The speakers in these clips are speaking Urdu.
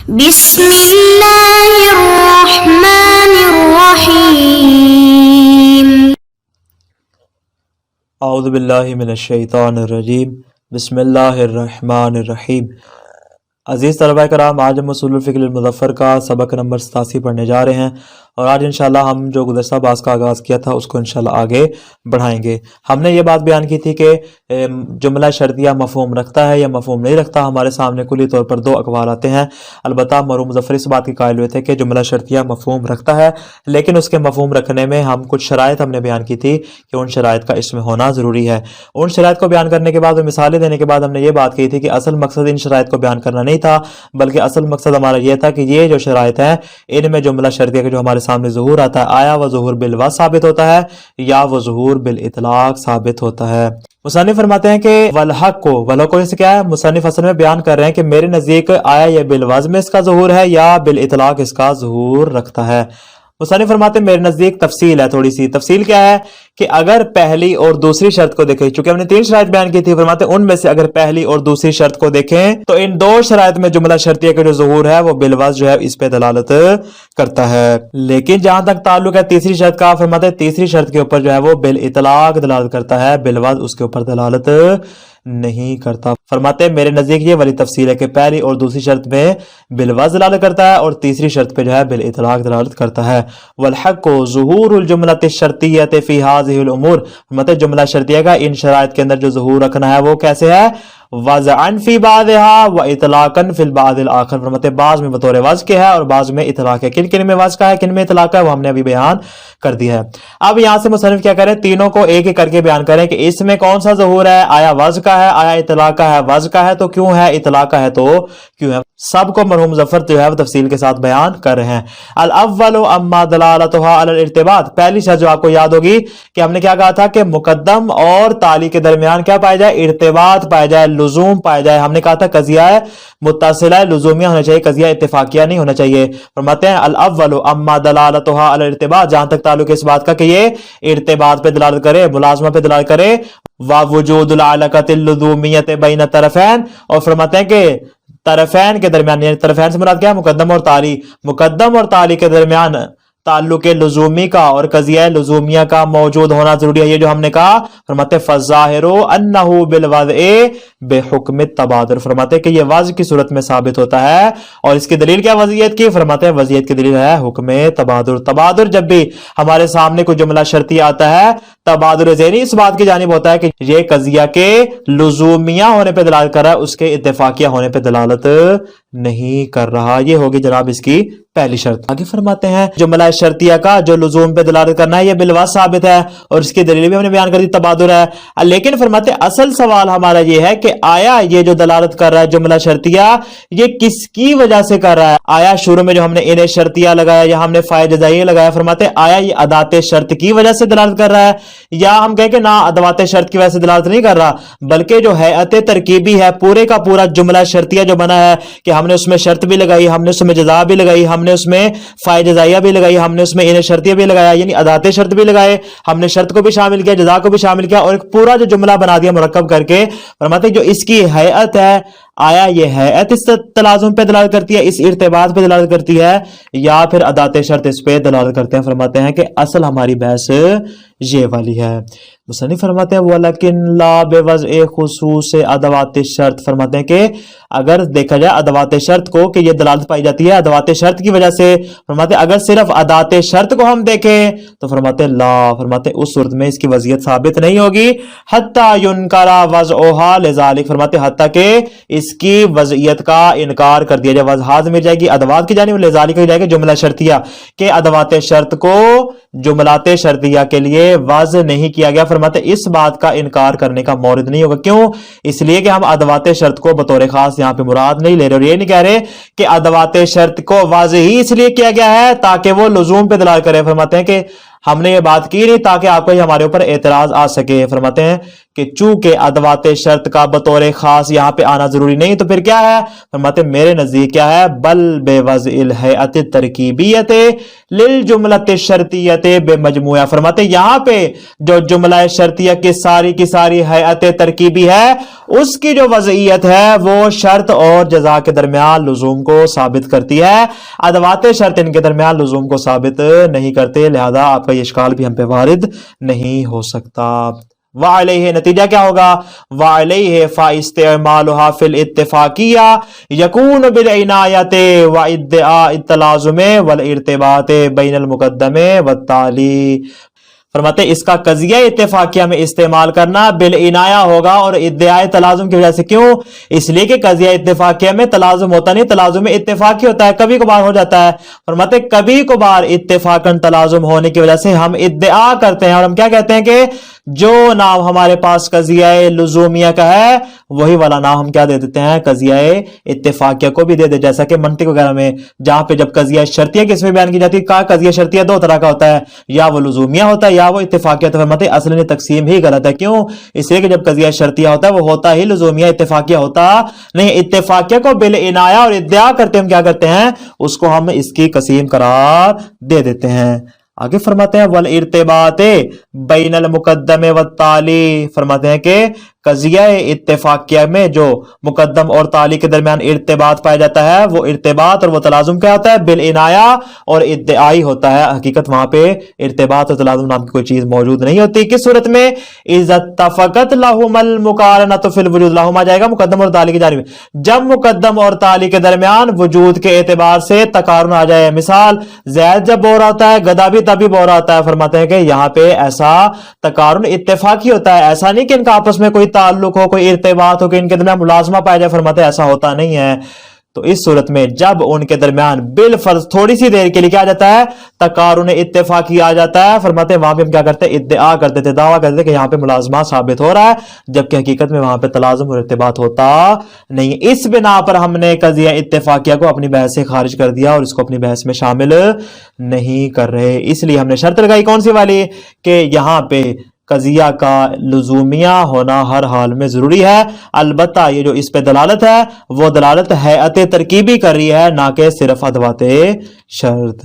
بسم اللہ الرحمن الرحیم۔ اعوذ باللہ من الشیطان الرجیم، بسم اللہ الرحمن الرحیم۔ عزیز طلبہ کرام، آج ہم اصول الفقہ المظفر کا سبق نمبر 87 پڑھنے جا رہے ہیں، اور آج انشاءاللہ ہم جو گزشتہ باز کا آغاز کیا تھا اس کو انشاءاللہ آگے بڑھائیں گے۔ ہم نے یہ بات بیان کی تھی کہ جملہ شرطیہ مفہوم رکھتا ہے یا مفہوم نہیں رکھتا۔ ہمارے سامنے کلی طور پر دو اقوال آتے ہیں، البتہ مرحوم مظفر اس بات کے قائل ہوئے تھے کہ جملہ شرطیہ مفہوم رکھتا ہے، لیکن اس کے مفہوم رکھنے میں ہم کچھ شرائط ہم نے بیان کی تھی کہ ان شرائط کا اس میں ہونا ضروری ہے۔ ان شرائط کو بیان کرنے کے بعد اور مثالیں دینے کے بعد ہم نے یہ بات کی تھی کہ اصل مقصد ان شرائط کو بیان کرنا نہیں تھا، بلکہ اصل مقصد ہمارا یہ تھا کہ یہ جو شرائط ہیں ان میں جملہ شرطیہ کا جو ہمارے سامنے ظہور آتا ہے، آیا وہ ظہور بالوصف ثابت ہوتا ہے یا وہ ظہور بالاطلاق ثابت ہوتا ہے۔ مصنف فرماتے ہیں کہ والحق کو، والحق کو سے کیا ہے؟ مصنف اصل میں بیان کر رہے ہیں کہ میرے نزدیک آیا یہ بالوزن میں اس کا ظہور ہے یا بالاطلاق اس کا ظہور رکھتا ہے۔ مصنف فرماتے ہیں میرے نزدیک تفصیل ہے، تھوڑی سی تفصیل کیا ہے کہ اگر پہلی اور دوسری شرط کو دیکھیں، چونکہ ہم نے 3 شرائط بیان کی تھی، فرماتے ہیں ان میں سے اگر پہلی اور دوسری شرط کو دیکھیں تو ان 2 شرائط میں جملہ شرطیہ کا جو ظہور ہے وہ بالوزن جو ہے اس پہ دلالت کرتا ہے۔ لیکن جہاں تک تعلق ہے تیسری شرط کا، فرماتے ہیں تیسری شرط کے اوپر جو ہے وہ بالاطلاق دلالت کرتا ہے، بالوزن اس کے اوپر دلالت نہیں کرتا۔ فرماتے ہیں میرے نزدیک یہ والی تفصیل ہے کہ پہلی اور دوسری شرط میں بالوزن دلالت کرتا ہے اور تیسری شرط پہ جو ہے بالاطلاق دلالت کرتا ہے۔ والحق ظہور الجملۃ الشرطیہ فی هذه الامور، فرماتے ہیں جملہ شرطیہ کا ان شرائط کے اندر جو ظہور رکھنا ہے وہ کیسے ہے؟ وضعا فی بعضها و اطلاقا فی البعض الاخر، فرماتے ہیں بعض میں بطور وضع کے ہے اور بعض میں اطلاق ہے۔ کن کن میں وضع کا ہے، کن میں اطلاق ہے، وہ ہم نے ابھی بیان کر دیا ہے۔ اب یہاں سے مصنف کیا کریں، تینوں کو ایک ایک کر کے بیان کریں کہ اس میں کون سا ظہور ہے، آیا وضع کا ہے، آیا اطلاق کا ہے۔ وضع کا ہے تو کیوں ہے، اطلاق کا ہے تو کیوں ہے، سب کو مرحوم مظفر جو ہے وہ تفصیل کے ساتھ بیان کر رہے ہیں۔ الاول اما دلالتها علی الارتباط، پہلی شرط جو آپ کو یاد ہوگی کہ ہم نے کیا کہا تھا کہ مقدم اور تالی کے درمیان کیا پایا جائے، ارتباط پایا جائے، لزوم پایا جائے۔ ہم نے کہا تھا قضیہ متصلہ لزومیہ ہونا چاہیے، قضیہ اتفاقیہ نہیں ہونا چاہیے۔ فرماتے ہیں الاول اما دلالتها علی الارتباط، جہاں تک تعلق ہے اس بات کا کہ یہ ارتباط پہ دلالت کرے، ملازمہ پہ دلالت کرے، ووجود العلاقۃ اللزومیۃ بین الطرفین، اور فرماتے ہیں کہ طرفین کے درمیان، یعنی طرفین سے مراد کیا ہے، مقدم اور تالی، مقدم اور تالی کے درمیان تعلق لزومی کا اور قضیہ لزومیہ کا موجود ہونا ضروری ہے۔ یہ جو ہم نے کہا، فرماتے فالظاہر انہ بالوضع بحکم التبادر، فرماتے کہ یہ وضع کی صورت میں ثابت ہوتا ہے، اور اس کی دلیل کیا وضعیت کی، فرماتے ہیں وضعیت کی دلیل ہے حکم تبادر۔ تبادر جب بھی ہمارے سامنے کوئی جملہ شرطی آتا ہے، تبادر ذہنی اس بات کی جانب ہوتا ہے کہ یہ قضیہ کے لزومیہ ہونے پہ دلالت کر رہا ہے، اس کے اتفاقیہ ہونے پہ دلالت نہیں کر رہا۔ یہ ہوگی جناب اس کی پہلی شرط۔ آگے فرماتے ہیں جملہ شرطیہ کا جو لزوم پہ دلالت کرنا ہے یہ بالوصف ثابت ہے، اور اس کی دلیل بھی ہم نے بیان کر دی، تبادر ہے۔ لیکن فرماتے ہیں اصل سوال ہمارا یہ ہے کہ آیا یہ جو دلالت کر رہا ہے جملہ شرطیہ، یہ کس کی وجہ سے کر رہا ہے؟ آیا شروع میں جو ہم نے انہیں شرطیہ لگایا یا ہم نے فاعل جزائیہ لگایا، فرماتے ہیں آیا یہ ادات شرط کی وجہ سے دلالت کر رہا ہے، یا ہم کہیں کہ نہ ادوات شرط کی وجہ سے دلالت نہیں کر رہا، بلکہ جو ہیئت ترکیبی ہے، پورے کا پورا جملہ شرطیہ جو بنا ہے کہ ہم نے اس میں شرط بھی لگائی، ہم نے اس میں جزا بھی لگائی، ہم نے اس میں فاعل جزائیہ بھی لگائی، ہم نے اس میں انہیں شرطیہ بھی لگایا، یعنی ادات شرط بھی لگائے، ہم نے شرط کو بھی شامل کیا، جزا کو بھی شامل کیا، اور ایک پورا جو جملہ بنا دیا مرکب کر کے۔ فرماتے ہیں جو اس کی ہیئت ہے، آیا یہ ہیئت اس تلازم پہ دلالت کرتی ہے، اس ارتباط پہ دلالت کرتی ہے، یا پھر ادات شرط اس پہ دلالت کرتے ہیں؟ فرماتے ہیں کہ اصل ہماری بحث یہ والی ہے۔ مصنف فرماتے ہیں وَلَكِنْ لَا بِوَضْعِ خُصُوصِ ادوات الشرط، فرماتے ہیں کہ اگر دیکھا جائے ادوات شرط کو کہ یہ دلالت پائی جاتی ہے ادوات شرط کی وجہ سے، فرماتے ہیں اگر صرف ادات شرط کو ہم دیکھیں تو فرماتے ہیں لا، فرماتے ہیں اس صورت میں اس کی وضعیت ثابت نہیں ہوگی، حتی ينکر وضعها لذلك، فرماتے ہیں حتیٰ کہ اس کی وضعیت کا انکار کر دیا جائے، وضع مل جائے گی ادوات کی جانب، لذالک ہو جائے گی جملہ شرطیہ، کہ ادوات شرط کو جملات شرطیہ کے لیے وضع نہیں کیا گیا۔ فرماتے اس بات کا انکار کرنے کا مورد نہیں ہوگا، کیوں؟ اس لیے کہ ہم ادوات شرط کو بطور خاص یہاں پہ مراد نہیں لے رہے، اور یہ نہیں کہہ رہے کہ ادوات شرط کو واضح ہی اس لیے کیا گیا ہے تاکہ وہ لزوم پہ دلالت کرے۔ فرماتے ہیں کہ ہم نے یہ بات کی نہیں تاکہ آپ کو ہمارے اوپر اعتراض آ سکے۔ فرماتے ہیں کہ چونکہ ادوات شرط کا بطور خاص یہاں پہ آنا ضروری نہیں تو پھر کیا ہے؟ فرماتے میرے نزدیک کیا ہے؟ بل بے وضع الہیئت ترکیبیت للجملۃ الشرطیت بے مجموعہ، فرماتے یہاں پہ جو جملہ شرطیہ کی ساری ہیئت ترکیبی ہے اس کی جو وضعیت ہے وہ شرط اور جزا کے درمیان لزوم کو ثابت کرتی ہے، ادوات شرط ان کے درمیان لزوم کو ثابت نہیں کرتے، لہذا آپ کا یہ اشکال بھی ہم پہ وارد نہیں ہو سکتا۔ وعلیہ نتیجہ کیا ہوگا؟ وعلیہ فاستعمالها فی الاتفاقیہ یکون بالعنایت وادعاء التلازم والارتباط بین المقدم والتالی، فرماتے اس کا قضیہ اتفاقیہ میں استعمال کرنا بالعنایہ ہوگا اور ادعاء تلازم کی وجہ سے، کیوں؟ اس لیے کہ قضیہ اتفاقیہ میں تلازم ہوتا نہیں، تلازم اتفاقی ہوتا ہے، کبھی کبھار ہو جاتا ہے، فرماتے کبھی کبھار اتفاقاً تلازم ہونے کی وجہ سے ہم ادعا کرتے ہیں اور ہم کیا کہتے ہیں کہ جو نام ہمارے پاس قضیہ لزومیہ کا ہے وہی والا نام ہم کیا دے دیتے ہیں؟ قضیہ اتفاقیہ کو بھی دے دے، جیسا کہ منطق وغیرہ میں جہاں پہ جب قضیہ شرطیہ کس میں بیان کی جاتی ہے، کہا قضیہ شرطیہ دو طرح کا ہوتا ہے، یا وہ لزومیہ ہوتا ہے یا وہ اتفاقیہ، تو فرماتے اصل میں تقسیم ہی غلط ہے، کیوں؟ اس لیے کہ جب قضیہ شرطیہ ہوتا ہے وہ ہوتا ہی لزومیہ، اتفاقیہ ہوتا نہیں، اتفاقیہ کو بالعنایہ اور ادعا کرتے ہم کیا کرتے ہیں؟ اس کو ہم اس کی قسیم قرار دے دیتے ہیں۔ آگے فرماتے ہیں والارتباط بین المقدم والتالی، فرماتے ہیں کہ قضیہ اتفاقیہ میں جو مقدم اور تالی کے درمیان ارتباط پایا جاتا ہے وہ ارتباط اور وہ تلازم کیا ہوتا ہے؟ بالعنایہ اور ادعائی ہوتا ہے، حقیقت وہاں پہ ارتباط اور تلازم نام کی کوئی چیز موجود نہیں ہوتی۔ کس صورت میں؟ اذا اتفقت لہما المقارنۃ فی الوجود، لہما جائے گا مقدم اور تالی کی جانب، جب مقدم اور تالی کے درمیان وجود کے اعتبار سے تقارن آ جائے، مثال زید جب بول رہا ہوتا ہے گدا بھی تبھی بول رہا ہوتا ہے، فرماتے ہیں کہ یہاں پہ ایسا تقارن اتفاقی ہوتا ہے، ایسا نہیں کہ ان کا آپس میں کوئی تعلق ہو، کوئی ارتباط ہو کہ ان کے درمیان ملازمہ پایا جائے، فرماتے ہیں ایسا ہوتا نہیں ہے۔ تو اس صورت میں جب ان کے درمیان بالفرض تھوڑی سی دیر کے لیے کیا جاتا ہے؟ تقارن اتفاقی آ جاتا ہے، فرماتے ہیں وہاں پہ ہم کیا کرتے ہیں؟ ادعا کرتے تھے، دعویٰ کرتے تھے کہ یہاں پہ ملازمہ ثابت ہو رہا ہے، جبکہ حقیقت میں وہاں پہ تلازم اور ارتباط ہوتا نہیں۔ اس بنا پر ہم نے قضیہ اتفاقیہ کو اپنی بحث سے خارج کر دیا اور اس کو اپنی بحث میں شامل نہیں کر رہے، اس لیے ہم نے شرط لگائی کون سی والی؟ کہ یہاں پہ قضیہ کا لزومیہ ہونا ہر حال میں ضروری ہے، البتہ یہ جو اس پہ دلالت ہے وہ دلالت ہیئت ترکیبی کر رہی ہے، نہ کہ صرف ادوات شرط۔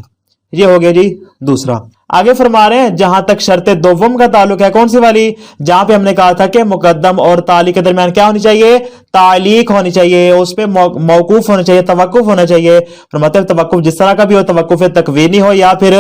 یہ ہو گیا جی دوسرا۔ آگے فرما رہے ہیں جہاں تک شرط دوم کا تعلق ہے، کون سی والی؟ جہاں پہ ہم نے کہا تھا کہ مقدم اور تالی کے درمیان کیا ہونی چاہیے؟ تعلیق ہونی چاہیے، اس پہ موقوف ہونا چاہیے، توقف ہونا چاہیے، فرماتے ہیں توقف جس طرح کا بھی ہو، توقف تکوینی ہو یا پھر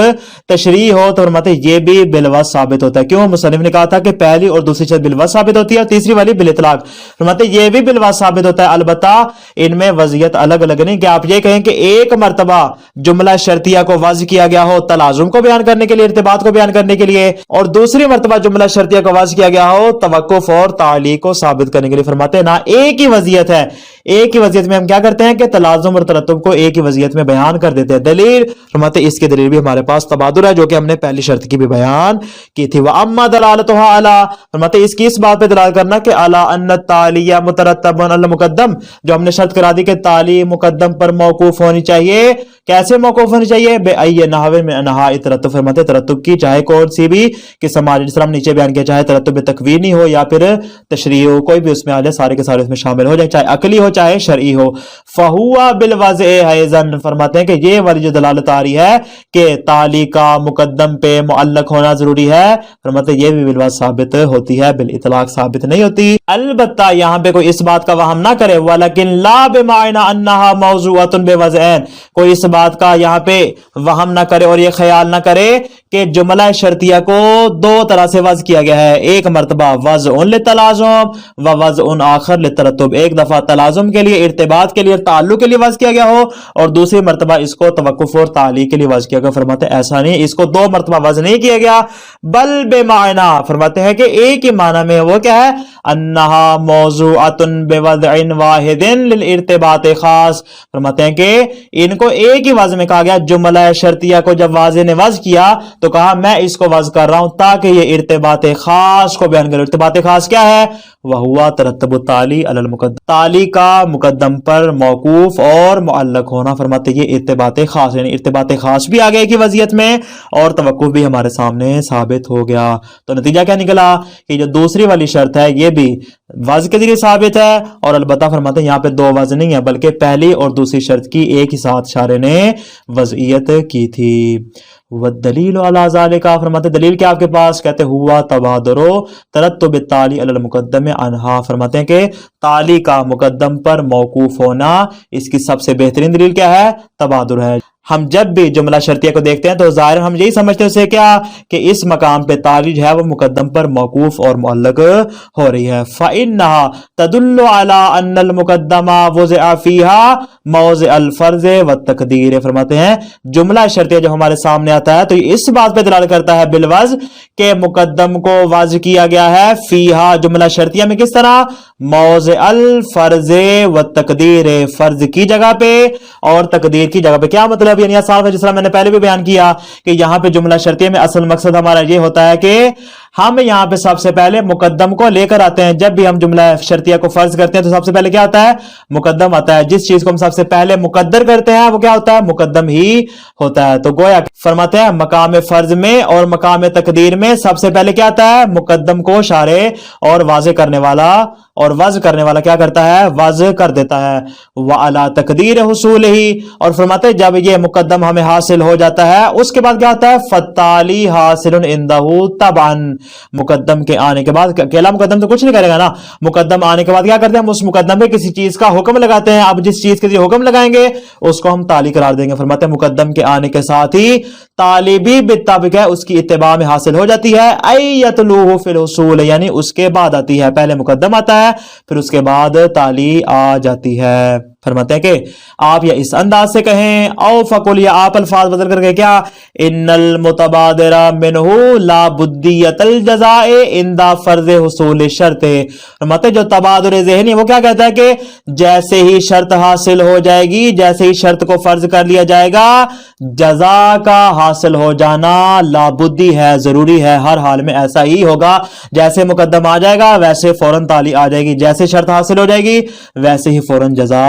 تشریعی ہو، تو فرماتے ہیں یہ بھی بالوصف ثابت ہوتا ہے، کیوں؟ مصنف نے کہا تھا کہ پہلی اور دوسری شرط بالوصف ثابت ہوتی ہے اور تیسری والی بالاطلاق، فرماتے ہیں یہ بھی بالوصف ثابت ہوتا ہے، البتہ ان میں وضعیت الگ الگ نہیں کہ آپ یہ کہیں کہ ایک مرتبہ جملہ شرطیہ کو وضع کیا گیا ہو تلازم کو بیان کرنے کے لیے، ارتباط کو بیان کرنے کے لیے، اور دوسری مرتبہ جملہ شرطیہ کو وضع کیا گیا ہو توقف اور تعلیق کو ثابت کرنے کے لیے، فرماتے ہیں نہ ایک ہی وضعیت ہے، ایک ہی وضعیت میں ہم کیا کرتے ہیں کہ تلازم اور ترتب کو ایک ہی وضعیت میں بیان کر دیتے ہیں۔ دلیل فرماتے ہیں اس کی دلیل بھی ہمارے پاس تبادر ہے جو کہ ہم نے پہلی شرط کی بھی بیان کی تھی۔ وَأَمَّا دَلَالَتُهَا عَلَى، فرماتے ہیں اس کی اس بات پہ دلالت کرنا کہ عَلَى أَنَّ التَّالِيَ مُتَرَتَّبٌ عَلَى الْمُقَدَّمِ، جو ہم نے شرط کرا دی کہ تالی مقدم پر موقوف ہونی چاہیے، کیسے موقوف ہونی چاہیے؟ بِأَيِّ نَحْوٍ مِنْ أَنْحَاءِ التَّرَتُّبِ، فرماتے ترتب کی چاہے کون سی بھی قسم آ جائے، جس طرح ہم نیچے بیان کیا، چاہے ترتب تکوینی ہو یا پھر تشریعی ہو، کوئی بھی اس میں آ جائے، سارے کے سارے اس میں شامل ہو جائے، چاہے عقلی ہو چاہے شرعی ہو۔ فَهُوَ بِالْوَضْعِ أَيْضًا، فرماتے ہیں کہ یہ والی جو دلالت آ رہی ہے کہ تالی کا مقدم پہ معلق ہونا ضروری ہے، فرماتے ہیں یہ بھی بالوضع ثابت ہوتی ہے، بالاطلاق ثابت نہیں ہوتی۔ البتہ یہاں پہ کوئی اس بات کا وہم نہ کرے، وَلَكِنْ لَا بِمَعْنَى أَنَّهَا مَوْضُوعَةٌ بِوَضْعَيْنِ، کوئی اس بات کا یہاں پہ وہم نہ کرے اور یہ خیال نہ کرے کہ جملہ شرطیہ کو دو طرح سے وضع کیا گیا ہے، ایک مرتبہ وضع للتلازم و وضع آخر للترتب، ایک دفعہ تلازم کے لیے، ارتباط کے لیے، تعلق کے لیے وضع کیا گیا ہو اور دوسری مرتبہ اس کو توقف اور تعلیق کے لیے وضع کیا گیا، فرماتے ہیں ایسا نہیں، اس کو دو مرتبہ وضع نہیں کیا گیا، بل بمعنی، فرماتے ہیں کہ ایک ہی معنی میں وہ کیا ہے، انہا موضوعۃ بوضع واحد للارتباط خاص، فرماتے ہیں کہ ان کو ایک ہی وضع میں کہا گیا، جملہ شرطیہ کو جب واضح نے وضع کیا تو کہا میں اس کو وضع کر رہا ہوں تاکہ یہ ارتباط خاص کو بیان کرے. ارتباط خاص کیا ہے؟ وہوا ترتب التالی علی المقدم، تالی کا مقدم پر موقوف اور معلق ہونا. فرماتے یہ ارتباط خاص، یعنی ارتباط خاص بھی آگے کی وضعیت میں اور توقف بھی ہمارے سامنے ثابت ہو گیا. تو نتیجہ کیا نکلا کہ جو دوسری والی شرط ہے یہ بھی وضع کے ذریعے ثابت ہے، اور البتہ فرماتے ہیں یہاں پہ دو وضع نہیں ہے بلکہ پہلی اور دوسری شرط کی ایک ہی ساتھ شارح نے وضعیت کی تھی. والدلیل علی ذالک، فرماتے دلیل کیا آپ کے پاس؟ کہتے ہوا تبادر ترتب التالی علی المقدم عنہا. فرماتے ہیں کہ تالی کا مقدم پر موقوف ہونا اس کی سب سے بہترین دلیل کیا ہے؟ تبادر ہے. ہم جب بھی جملہ شرطیہ کو دیکھتے ہیں تو ظاہر ہم یہی سمجھتے ہیں اسے کیا کہ اس مقام پہ تالی جو ہے وہ مقدم پر موقوف اور معلق ہو رہی ہے. فإنها تدل على ان المقدمہ وضع فيها موضع الفرض والتقدیر. فرماتے ہیں جملہ شرطیہ جو ہمارے سامنے آتا ہے تو یہ اس بات پہ دلالت کرتا ہے بالوضع کہ مقدم کو واضح کیا گیا ہے فیہا جملہ شرطیہ میں. کس طرح؟ موضع الفرض والتقدیر، فرض کی جگہ پہ اور تقدیر کی جگہ پہ. کیا مطلب؟ یعنی صاف ہے، جس طرح میں نے پہلے بھی بیان کیا کہ یہاں پہ جملہ شرطیہ میں اصل مقصد ہمارا یہ ہوتا ہے کہ ہم یہاں پہ سب سے پہلے مقدم کو لے کر آتے ہیں. جب بھی ہم جملہ شرطیہ کو فرض کرتے ہیں تو سب سے پہلے کیا آتا ہے؟ مقدم آتا ہے. جس چیز کو ہم سب سے پہلے مقدر کرتے ہیں وہ کیا ہوتا ہے؟ مقدم ہی ہوتا ہے. تو گویا فرماتے ہیں مقام فرض میں اور مقام تقدیر میں سب سے پہلے کیا آتا ہے؟ مقدم کو شارح اور واضح کرنے والا اور وضع کرنے والا کیا کرتا ہے؟ وضع کر دیتا ہے. وعلی تقدیر حصول ہی، اور فرماتے ہیں جب یہ مقدم ہمیں حاصل ہو جاتا ہے اس کے بعد کیا ہوتا ہے؟ فالتالی حاصل عندہ طبعا. مقدم کے آنے کے بعد اکیلا مقدم تو کچھ نہیں کرے گا نا، مقدم آنے کے بعد کیا کرتے ہیں؟ ہم اس مقدم پہ کسی چیز کا حکم لگاتے ہیں. اب جس چیز کے لیے حکم لگائیں گے اس کو ہم تالی قرار دیں گے. فرماتے ہیں مقدم کے آنے کے ساتھ ہی تالی بھی بالطبع ہے اس کی اتباع میں حاصل ہو جاتی ہے. ایتلوہ فی الحصول، یعنی اس کے بعد آتی ہے. پہلے مقدم آتا ہے پھر اس کے بعد تالی آ جاتی ہے. فرماتے ہیں کہ آپ یا اس انداز سے کہیں او فقل، یا آپ الفاظ بدل کر کے کیا ان المتبادر منہ لا بدیت الجزاء عند فرض حصول شرط. فرماتے ہیں جو تبادر ذہنی وہ کیا کہتا ہے کہ جیسے ہی شرط حاصل ہو جائے گی، جیسے ہی شرط کو فرض کر لیا جائے گا، جزا کا حاصل ہو جانا لا بدی ہے، ضروری ہے، ہر حال میں ایسا ہی ہوگا. جیسے مقدم آ جائے گا ویسے فوراً تالی آ جائے گی، جیسے شرط حاصل ہو جائے گی ویسے ہی فوراً جزا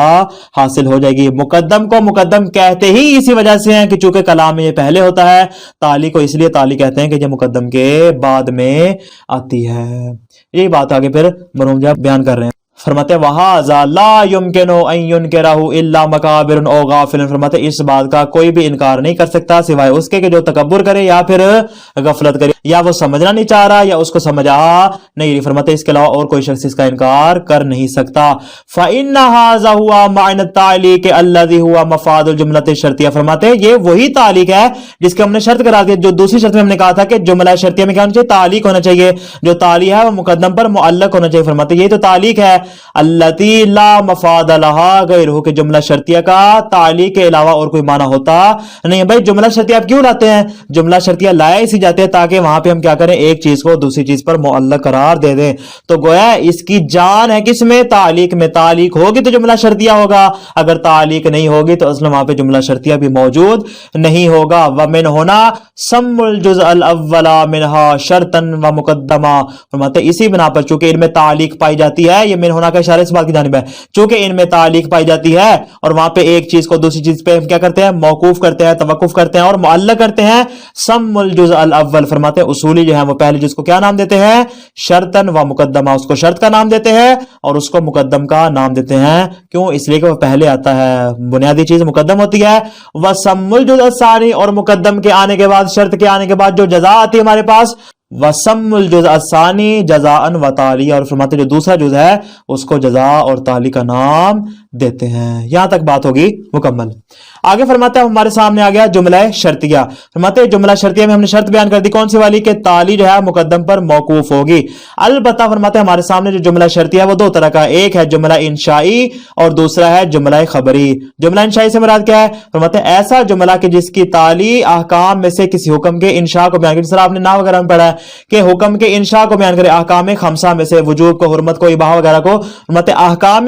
حاصل ہو جائے گی. مقدم کو مقدم کہتے ہی اسی وجہ سے ہیں کہ چونکہ کلام میں یہ پہلے ہوتا ہے. تالی کو اس لیے تالی کہتے ہیں کہ یہ مقدم کے بعد میں آتی ہے. یہی بات آگے پھر مرحوم جی بیان کر رہے ہیں. فرماتے وَهَذَا لَا يُمْكِنُ أَن يُنْكِرَهُ إِلَّا مَكَابِرٌ أَوْ غَافِلٌ. فرماتے اس بات کا کوئی بھی انکار نہیں کر سکتا سوائے اس کے کہ جو تکبر کرے یا پھر غفلت کرے، یا وہ سمجھنا نہیں چاہ رہا یا اس کو سمجھا نہیں. فرماتے اس کے علاوہ اور کوئی شخص اس کا انکار کر نہیں سکتا. فَإِنَّ هَذَا هُوَ مَعْنَى التَّعْلِيقِ الَّذِي هُوَ مَفَادُ الْجُمْلَةِ الشَّرْطِيَّةِ. فرماتے یہ وہی تعلیق ہے جس کے ہم نے شرط قرار دیا. جو دوسری شرط میں ہم نے کہا تھا کہ جملہ شرطیہ میں کیا ہونا چاہیے؟ تعلیق ہونا چاہیے. جو تعلیق ہے وہ مقدم پر معلق ہونا چاہیے. فرماتے یہی تو تعلیق ہے الَّتِي لا مفاد لها غیرہ، کہ جملہ شرطیہ کا تعلیق کے علاوہ اور کوئی معنی ہوتا نہیں. بھائی جملہ شرطیہ آپ کیوں لاتے ہیں؟ جملہ شرطیہ لایا اسی جاتے ہیں تاکہ وہاں پہ ہم کیا کریں؟ ایک چیز کو دوسری چیز پر معلق قرار دے دیں. تو گویا اس کی جان ہے کس میں؟ تعلیق میں. تعلیق ہوگی تو جملہ شرطیہ ہوگا، اگر تعلیق نہیں ہوگی تو اصل وہاں پہ جملہ شرطیہ بھی موجود نہیں ہوگا. ومن ہونا سم الجزء الاول منها شرطا و مقدمہ. فرماتے اسی بنا پر چونکہ ان میں تعلیق پائی جاتی ہے، یہ من ہونا کا اشارہ اس بات کی جانب ہے، چونکہ ان میں تعلیق پائی جاتی ہے اور وہاں پہ ایک چیز کو دوسری چیز پہ ہم کیا کرتے ہیں؟ موقوف کرتے ہیں، توقف کرتے ہیں اور معلق کرتے ہیں. سم الجزء الاول، فرماتے اصولی جو ہے وہ پہلے جس کو کیا نام دیتے ہیں؟ شرطن و مقدمہ. اس کو شرط کا نام دیتے ہیں اور اس کو مقدم کا نام دیتے ہیں. کیوں؟ اس لیے کہ وہ پہلے آتا ہے، بنیادی چیز مقدم ہوتی ہے. وسم الجزء الثانی، اور مقدم کے آنے کے بعد، شرط کے آنے کے بعد جو جزا آتی ہے ہمارے پاس، وسم الجزء الثانی جزاء و تالی، اور فرماتے جو دوسرا جز ہے اس کو جزا اور تالی کا نام دیتے ہیں. یہاں تک بات ہوگی مکمل. آگے فرماتے ہیں ہمارے سامنے آ گیا جملہ شرطیہ. فرماتے جملہ شرطیہ میں ہم نے شرط بیان کر دی کون سی والی؟ کہ تالی جو ہے مقدم پر موقوف ہوگی. البتہ فرماتے ہیں ہمارے سامنے جو جملہ شرطیہ ہے وہ دو طرح کا، ایک ہے جملہ انشائی اور دوسرا ہے جملہ خبری. جملہ انشائی سے مراد کیا ہے؟ فرماتے ہیں ایسا جملہ کہ جس کی تالی احکام میں سے کسی حکم کے انشاء کو بیان کرے. جس طرح آپ نے نحو وغیرہ میں پڑھا ہے کہ حکم کے انشاء کو بیان کرے، احکام خمسہ میں سے، وجوب کو، حرمت کو، اباحہ وغیرہ کو. فرماتے احکام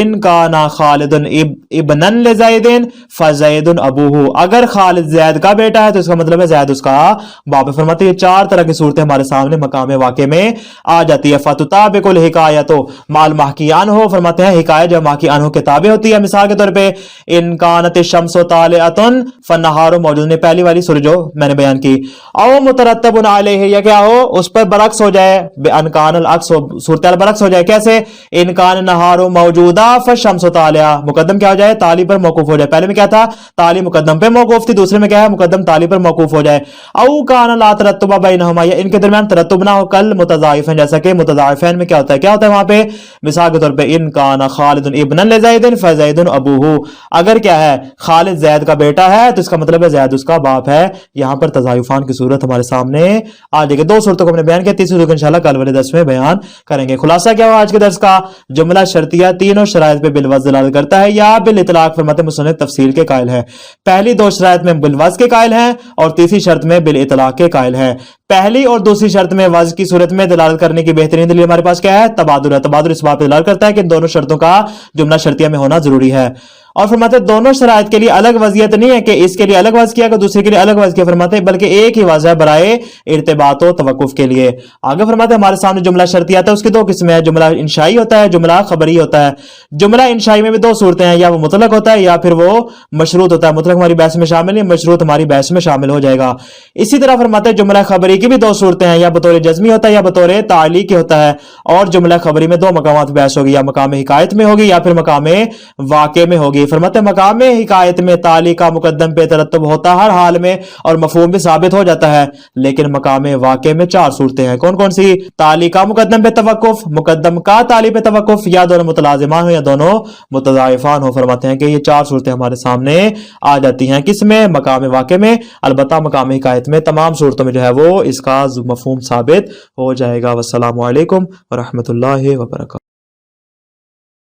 ان کانا خالد ابنا لزید فزید ابوہ، اگر خالد زید کا بیٹا ہے تو اس کا مطلب ہے زید اس کا باپ ہے. فرماتے ہیں یہ چار طرح کی صورتیں ہمارے سامنے مقام واقع میں آ جاتی ہے. فتطابق الحکایت مع المحکی عنہ، فرماتے ہیں حکایت جو محکی عنہ کے تابع ہوتی ہے. مثال کے طور پہ ان کانت الشمس طالعۃ فالنہار موجود، نے پہلی والی سورج جو میں نے بیان کی. او مترتب علیہ، یا کیا ہو اس پر برعکس ہو جائے، بان کان العکس، صورتحال برعکس ہو جائے. کیسے؟ ان کان النہار موجودہ فالشمس طالعہ، مقدم کیا ہو جائے؟ تالی پر موقوف ہو جائے. پہلے میں کیا تھا؟ تالی مقدم پہ موقوف تھی، دوسرے میں کیا ہے؟ مقدم تالی پر موقوف ہو جائے. او کان لا ترتب بینہما، یا ان کے درمیان ترتب نہ ہو، کل متضاعفین، جیسا کہ متضاعفین میں کیا ہوتا ہے؟ کیا ہوتا ہے وہاں پہ؟ مثال کے طور پہ ان کان خالد ابنا لزید فزید ابوہ، اگر کیا ہے؟ خالد زید کا بیٹا ہے تو اس کا مطلب ہے زید اس کا باپ ہے. یہاں پر تضاعفان کی صورت ہمارے سامنے آ جائے گی. دو صورتوں کو ہم نے بیان کیا، تیسری صورت انشاءاللہ کل والے درس میں بیان کریں گے. خلاصہ کیا ہوا آج کے درس کا؟ جملہ شرطیہ تینوں شرائط پہ بالوضع دلالت کرتا ہے یا بالاطلاق. فرماتے ہیں مصنف تفصیل کے قائل ہے. پہلی دو شرائط میں بالوضع کے قائل ہیں اور تیسری شرط میں بالاطلاق کے قائل ہیں. پہلی اور دوسری شرط میں وضع کی صورت میں دلالت کرنے کی بہترین دلیل ہمارے پاس کیا ہے؟ تبادل ہے. تبادل اس بات پہ دلالت کرتا ہے کہ ان دونوں شرطوں کا جملہ شرطیہ میں ہونا ضروری ہے. اور فرماتے ہیں دونوں شرائط کے لیے الگ وضعیت نہیں ہے کہ اس کے لیے الگ وضع کیا کہ دوسرے کے لیے الگ وضع کیا. فرماتے ہیں بلکہ ایک ہی وضع ہے برائے ارتباط و توقف کے لیے. آگے فرماتے ہیں ہمارے سامنے جملہ شرطی آتا ہے، اس کی دو قسمیں ہیں، جملہ انشائی ہوتا ہے، جملہ خبری ہوتا ہے. جملہ انشائی میں بھی دو صورتیں ہیں، یا وہ مطلق ہوتا ہے یا پھر وہ مشروط ہوتا ہے. مطلق ہماری بحث میں شامل نہیں، مشروط ہماری بحث میں شامل ہو جائے گا. اسی طرح فرماتے ہیں جملہ خبری کی بھی دو صورتیں ہیں، یا بطور جزمی ہوتا ہے یا بطور تعلیقی ہوتا ہے. اور جملہ خبری میں دو مقامات بحث ہوگی، یا مقام حکایت میں ہوگی یا پھر مقام واقع میں ہوگی. فرماتے ہیں مقام حکایت میں تالی کا مقدم پہ ترتب ہوتا ہر حال میں اور مفہوم بھی ثابت ہو جاتا ہے، لیکن مقام واقع میں چار صورتیں ہیں. کون کون سی؟ تالی کا مقدم پہ توقف، مقدم کا تالی پہ توقف، یا دونوں متلازمان ہو یا دونوں متضاعفان ہو. فرماتے ہیں کہ یہ چار صورتیں ہمارے سامنے آ جاتی ہیں. کس میں؟ مقام واقع میں. البتہ مقام حکایت میں تمام صورتوں میں جو ہے وہ اس کا مفہوم ثابت ہو جائے گا. والسلام علیکم ورحمۃ اللہ وبرکاتہ.